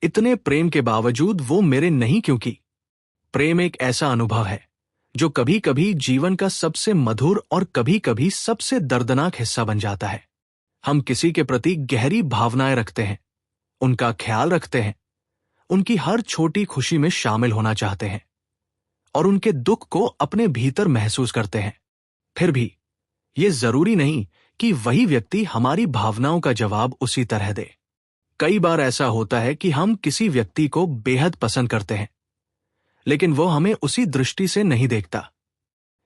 इतने प्रेम के बावजूद वो मेरे नहीं क्योंकि प्रेम एक ऐसा अनुभव है जो कभी कभी जीवन का सबसे मधुर और कभी कभी सबसे दर्दनाक हिस्सा बन जाता है। हम किसी के प्रति गहरी भावनाएं रखते हैं, उनका ख्याल रखते हैं, उनकी हर छोटी खुशी में शामिल होना चाहते हैं और उनके दुख को अपने भीतर महसूस करते हैं। फिर भी ये जरूरी नहीं कि वही व्यक्ति हमारी भावनाओं का जवाब उसी तरह दे। कई बार ऐसा होता है कि हम किसी व्यक्ति को बेहद पसंद करते हैं, लेकिन वो हमें उसी दृष्टि से नहीं देखता।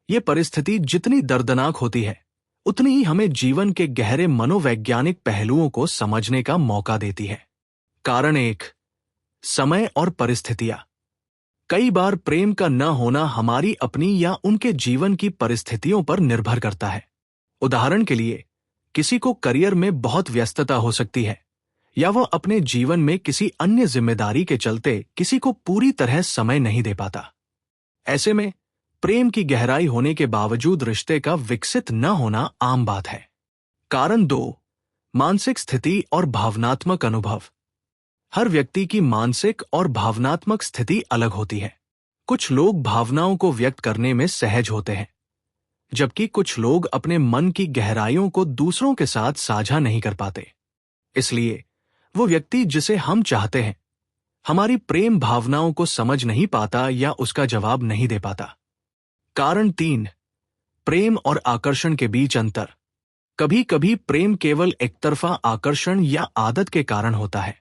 ये परिस्थिति जितनी दर्दनाक होती है, उतनी ही हमें जीवन के गहरे मनोवैज्ञानिक पहलुओं को समझने का मौका देती है। कारण 1, समय और परिस्थितियां। कई बार प्रेम का न होना हमारी अपनी या उनके जीवन की परिस्थितियों पर निर्भर करता है। उदाहरण के लिए, किसी को करियर में बहुत व्यस्तता हो सकती है या वह अपने जीवन में किसी अन्य जिम्मेदारी के चलते किसी को पूरी तरह समय नहीं दे पाता। ऐसे में प्रेम की गहराई होने के बावजूद रिश्ते का विकसित न होना आम बात है। कारण 2, मानसिक स्थिति और भावनात्मक अनुभव। हर व्यक्ति की मानसिक और भावनात्मक स्थिति अलग होती है। कुछ लोग भावनाओं को व्यक्त करने में सहज होते हैं, जबकि कुछ लोग अपने मन की गहराइयों को दूसरों के साथ साझा नहीं कर पाते। इसलिए वो व्यक्ति जिसे हम चाहते हैं, हमारी प्रेम भावनाओं को समझ नहीं पाता या उसका जवाब नहीं दे पाता। कारण 3, प्रेम और आकर्षण के बीच अंतर। कभी कभी प्रेम केवल एकतरफा आकर्षण या आदत के कारण होता है।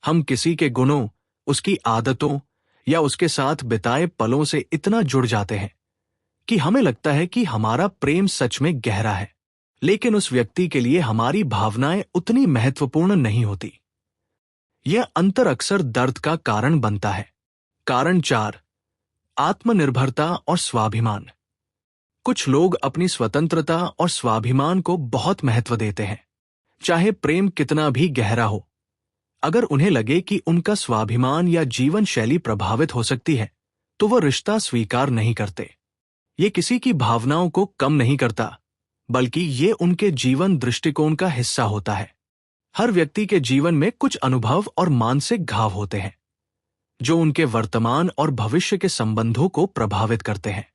हम किसी के गुणों, उसकी आदतों या उसके साथ बिताए पलों से इतना जुड़ जाते हैं कि हमें लगता है कि हमारा प्रेम सच में गहरा है, लेकिन उस व्यक्ति के लिए हमारी भावनाएं उतनी महत्वपूर्ण नहीं होती। यह अंतर अक्सर दर्द का कारण बनता है। कारण 4, आत्मनिर्भरता और स्वाभिमान। कुछ लोग अपनी स्वतंत्रता और स्वाभिमान को बहुत महत्व देते हैं, चाहे प्रेम कितना भी गहरा हो। अगर उन्हें लगे कि उनका स्वाभिमान या जीवन शैली प्रभावित हो सकती है, तो वह रिश्ता स्वीकार नहीं करते। ये किसी की भावनाओं को कम नहीं करता, बल्कि ये उनके जीवन दृष्टिकोण का हिस्सा होता है। हर व्यक्ति के जीवन में कुछ अनुभव और मानसिक घाव होते हैं, जो उनके वर्तमान और भविष्य के संबंधों को प्रभावित करते हैं।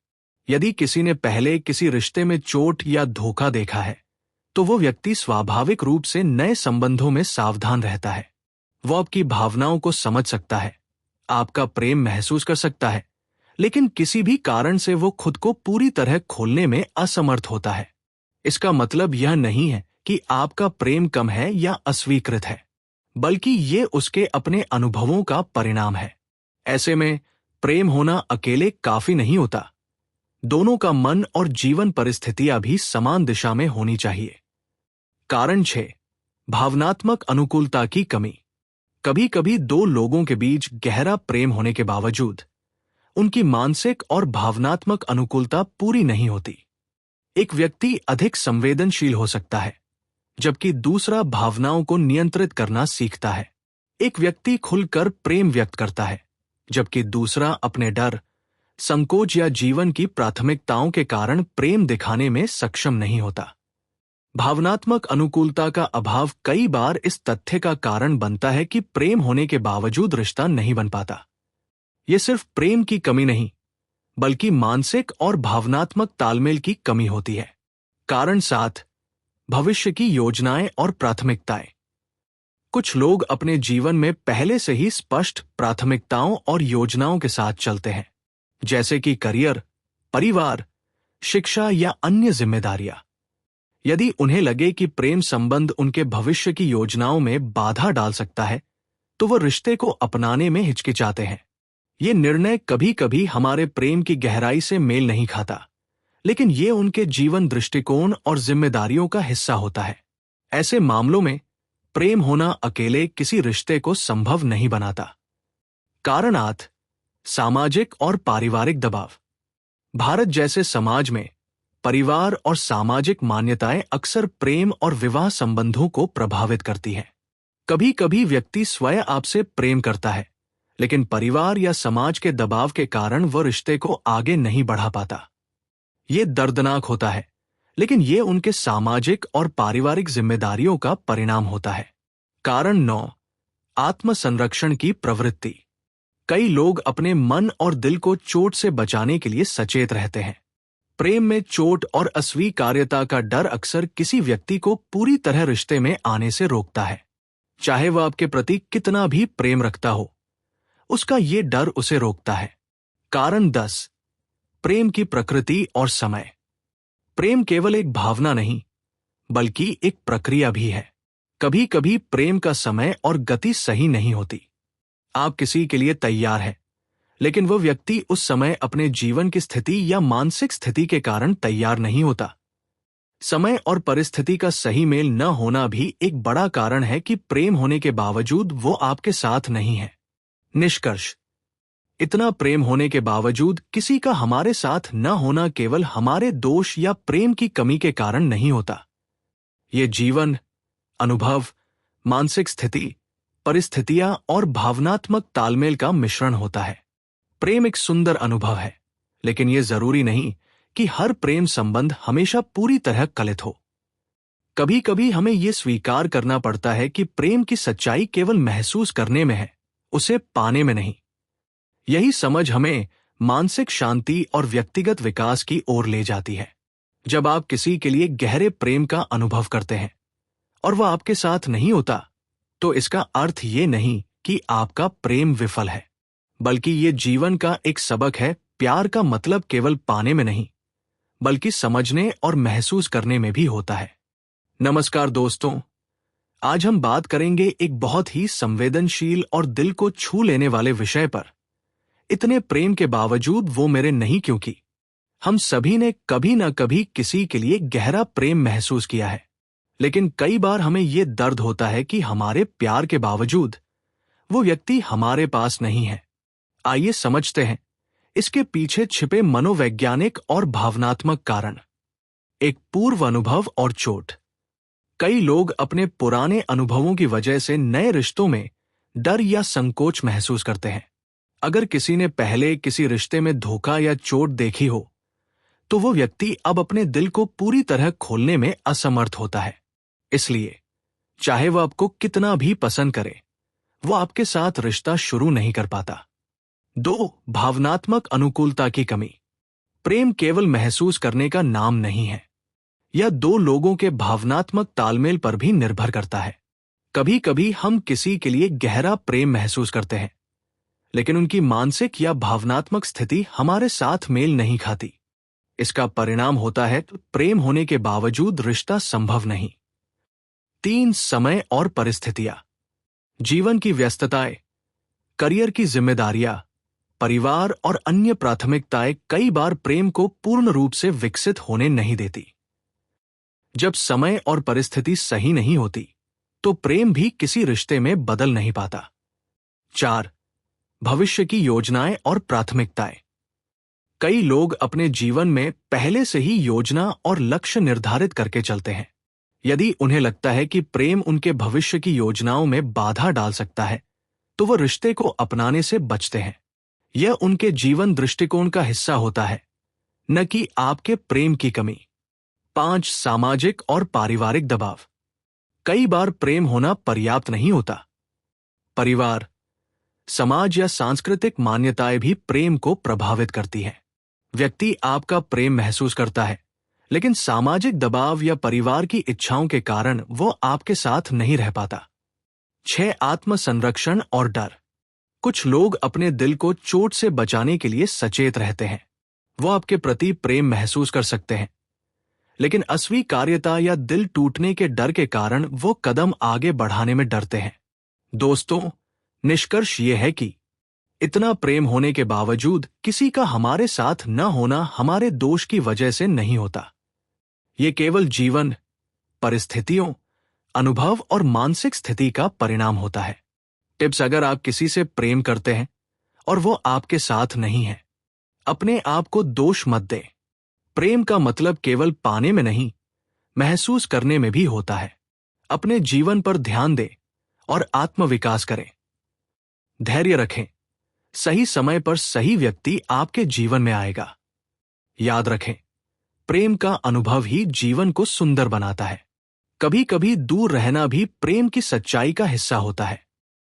यदि किसी ने पहले किसी रिश्ते में चोट या धोखा देखा है, तो वो व्यक्ति स्वाभाविक रूप से नए संबंधों में सावधान रहता है। वो आपकी भावनाओं को समझ सकता है, आपका प्रेम महसूस कर सकता है, लेकिन किसी भी कारण से वो खुद को पूरी तरह खोलने में असमर्थ होता है। इसका मतलब यह नहीं है कि आपका प्रेम कम है या अस्वीकृत है, बल्कि ये उसके अपने अनुभवों का परिणाम है। ऐसे में प्रेम होना अकेले काफी नहीं होता। दोनों का मन और जीवन परिस्थितियां भी समान दिशा में होनी चाहिए। कारण 6, भावनात्मक अनुकूलता की कमी। कभी कभी दो लोगों के बीच गहरा प्रेम होने के बावजूद उनकी मानसिक और भावनात्मक अनुकूलता पूरी नहीं होती। एक व्यक्ति अधिक संवेदनशील हो सकता है, जबकि दूसरा भावनाओं को नियंत्रित करना सीखता है। एक व्यक्ति खुलकर प्रेम व्यक्त करता है, जबकि दूसरा अपने डर, संकोच या जीवन की प्राथमिकताओं के कारण प्रेम दिखाने में सक्षम नहीं होता। भावनात्मक अनुकूलता का अभाव कई बार इस तथ्य का कारण बनता है कि प्रेम होने के बावजूद रिश्ता नहीं बन पाता। यह सिर्फ प्रेम की कमी नहीं, बल्कि मानसिक और भावनात्मक तालमेल की कमी होती है। कारण 7, भविष्य की योजनाएं और प्राथमिकताएं। कुछ लोग अपने जीवन में पहले से ही स्पष्ट प्राथमिकताओं और योजनाओं के साथ चलते हैं, जैसे कि करियर, परिवार, शिक्षा या अन्य जिम्मेदारियां। यदि उन्हें लगे कि प्रेम संबंध उनके भविष्य की योजनाओं में बाधा डाल सकता है, तो वह रिश्ते को अपनाने में हिचकिचाते हैं। ये निर्णय कभी कभी हमारे प्रेम की गहराई से मेल नहीं खाता, लेकिन ये उनके जीवन दृष्टिकोण और जिम्मेदारियों का हिस्सा होता है। ऐसे मामलों में प्रेम होना अकेले किसी रिश्ते को संभव नहीं बनाता। कारण 8, सामाजिक और पारिवारिक दबाव। भारत जैसे समाज में परिवार और सामाजिक मान्यताएं अक्सर प्रेम और विवाह संबंधों को प्रभावित करती हैं। कभी कभी व्यक्ति स्वयं आपसे प्रेम करता है, लेकिन परिवार या समाज के दबाव के कारण वह रिश्ते को आगे नहीं बढ़ा पाता। ये दर्दनाक होता है, लेकिन ये उनके सामाजिक और पारिवारिक जिम्मेदारियों का परिणाम होता है। कारण 9, आत्मसंरक्षण की प्रवृत्ति। कई लोग अपने मन और दिल को चोट से बचाने के लिए सचेत रहते हैं। प्रेम में चोट और अस्वीकार्यता का डर अक्सर किसी व्यक्ति को पूरी तरह रिश्ते में आने से रोकता है। चाहे वह आपके प्रति कितना भी प्रेम रखता हो, उसका ये डर उसे रोकता है। कारण 10। प्रेम की प्रकृति और समय। प्रेम केवल एक भावना नहीं, बल्कि एक प्रक्रिया भी है। कभी कभी प्रेम का समय और गति सही नहीं होती। आप किसी के लिए तैयार हैं, लेकिन वह व्यक्ति उस समय अपने जीवन की स्थिति या मानसिक स्थिति के कारण तैयार नहीं होता। समय और परिस्थिति का सही मेल न होना भी एक बड़ा कारण है कि प्रेम होने के बावजूद वो आपके साथ नहीं है। निष्कर्ष: इतना प्रेम होने के बावजूद किसी का हमारे साथ न होना केवल हमारे दोष या प्रेम की कमी के कारण नहीं होता। ये जीवन, अनुभव, मानसिक स्थिति, परिस्थितियां और भावनात्मक तालमेल का मिश्रण होता है। प्रेम एक सुंदर अनुभव है, लेकिन यह जरूरी नहीं कि हर प्रेम संबंध हमेशा पूरी तरह कलित हो। कभी कभी हमें यह स्वीकार करना पड़ता है कि प्रेम की सच्चाई केवल महसूस करने में है, उसे पाने में नहीं। यही समझ हमें मानसिक शांति और व्यक्तिगत विकास की ओर ले जाती है। जब आप किसी के लिए गहरे प्रेम का अनुभव करते हैं और वह आपके साथ नहीं होता, तो इसका अर्थ ये नहीं कि आपका प्रेम विफल है, बल्कि ये जीवन का एक सबक है। प्यार का मतलब केवल पाने में नहीं, बल्कि समझने और महसूस करने में भी होता है। नमस्कार दोस्तों, आज हम बात करेंगे एक बहुत ही संवेदनशील और दिल को छू लेने वाले विषय पर। इतने प्रेम के बावजूद वो मेरे नहीं क्योंकि। हम सभी ने कभी न कभी किसी के लिए गहरा प्रेम महसूस किया है, लेकिन कई बार हमें ये दर्द होता है कि हमारे प्यार के बावजूद वो व्यक्ति हमारे पास नहीं है। आइए समझते हैं इसके पीछे छिपे मनोवैज्ञानिक और भावनात्मक कारण। एक पूर्व अनुभव और चोट। कई लोग अपने पुराने अनुभवों की वजह से नए रिश्तों में डर या संकोच महसूस करते हैं। अगर किसी ने पहले किसी रिश्ते में धोखा या चोट देखी हो, तो वो व्यक्ति अब अपने दिल को पूरी तरह खोलने में असमर्थ होता है। इसलिए चाहे वह आपको कितना भी पसंद करे, वो आपके साथ रिश्ता शुरू नहीं कर पाता। 2. भावनात्मक अनुकूलता की कमी। प्रेम केवल महसूस करने का नाम नहीं है। यह दो लोगों के भावनात्मक तालमेल पर भी निर्भर करता है। कभी कभी हम किसी के लिए गहरा प्रेम महसूस करते हैं, लेकिन उनकी मानसिक या भावनात्मक स्थिति हमारे साथ मेल नहीं खाती। इसका परिणाम होता है प्रेम होने के बावजूद रिश्ता संभव नहीं। 3. समय और परिस्थितियां। जीवन की व्यस्तताएं, करियर की जिम्मेदारियां, परिवार और अन्य प्राथमिकताएं कई बार प्रेम को पूर्ण रूप से विकसित होने नहीं देती। जब समय और परिस्थिति सही नहीं होती, तो प्रेम भी किसी रिश्ते में बदल नहीं पाता। 4. भविष्य की योजनाएं और प्राथमिकताएं। कई लोग अपने जीवन में पहले से ही योजना और लक्ष्य निर्धारित करके चलते हैं। यदि उन्हें लगता है कि प्रेम उनके भविष्य की योजनाओं में बाधा डाल सकता है, तो वह रिश्ते को अपनाने से बचते हैं। यह उनके जीवन दृष्टिकोण का हिस्सा होता है, न कि आपके प्रेम की कमी। 5. सामाजिक और पारिवारिक दबाव। कई बार प्रेम होना पर्याप्त नहीं होता। परिवार, समाज या सांस्कृतिक मान्यताएं भी प्रेम को प्रभावित करती हैं। व्यक्ति आपका प्रेम महसूस करता है, लेकिन सामाजिक दबाव या परिवार की इच्छाओं के कारण वो आपके साथ नहीं रह पाता। 6. आत्मसंरक्षण और डर। कुछ लोग अपने दिल को चोट से बचाने के लिए सचेत रहते हैं। वो आपके प्रति प्रेम महसूस कर सकते हैं, लेकिन अस्वीकार्यता या दिल टूटने के डर के कारण वो कदम आगे बढ़ाने में डरते हैं। दोस्तों, निष्कर्ष ये है कि इतना प्रेम होने के बावजूद किसी का हमारे साथ न होना हमारे दोष की वजह से नहीं होता। ये केवल जीवन, परिस्थितियों, अनुभव और मानसिक स्थिति का परिणाम होता है। टिप्स: अगर आप किसी से प्रेम करते हैं और वो आपके साथ नहीं है, अपने आप को दोष मत दें। प्रेम का मतलब केवल पाने में नहीं, महसूस करने में भी होता है। अपने जीवन पर ध्यान दें और आत्मविकास करें। धैर्य रखें, सही समय पर सही व्यक्ति आपके जीवन में आएगा। याद रखें, प्रेम का अनुभव ही जीवन को सुंदर बनाता है। कभी कभी दूर रहना भी प्रेम की सच्चाई का हिस्सा होता है।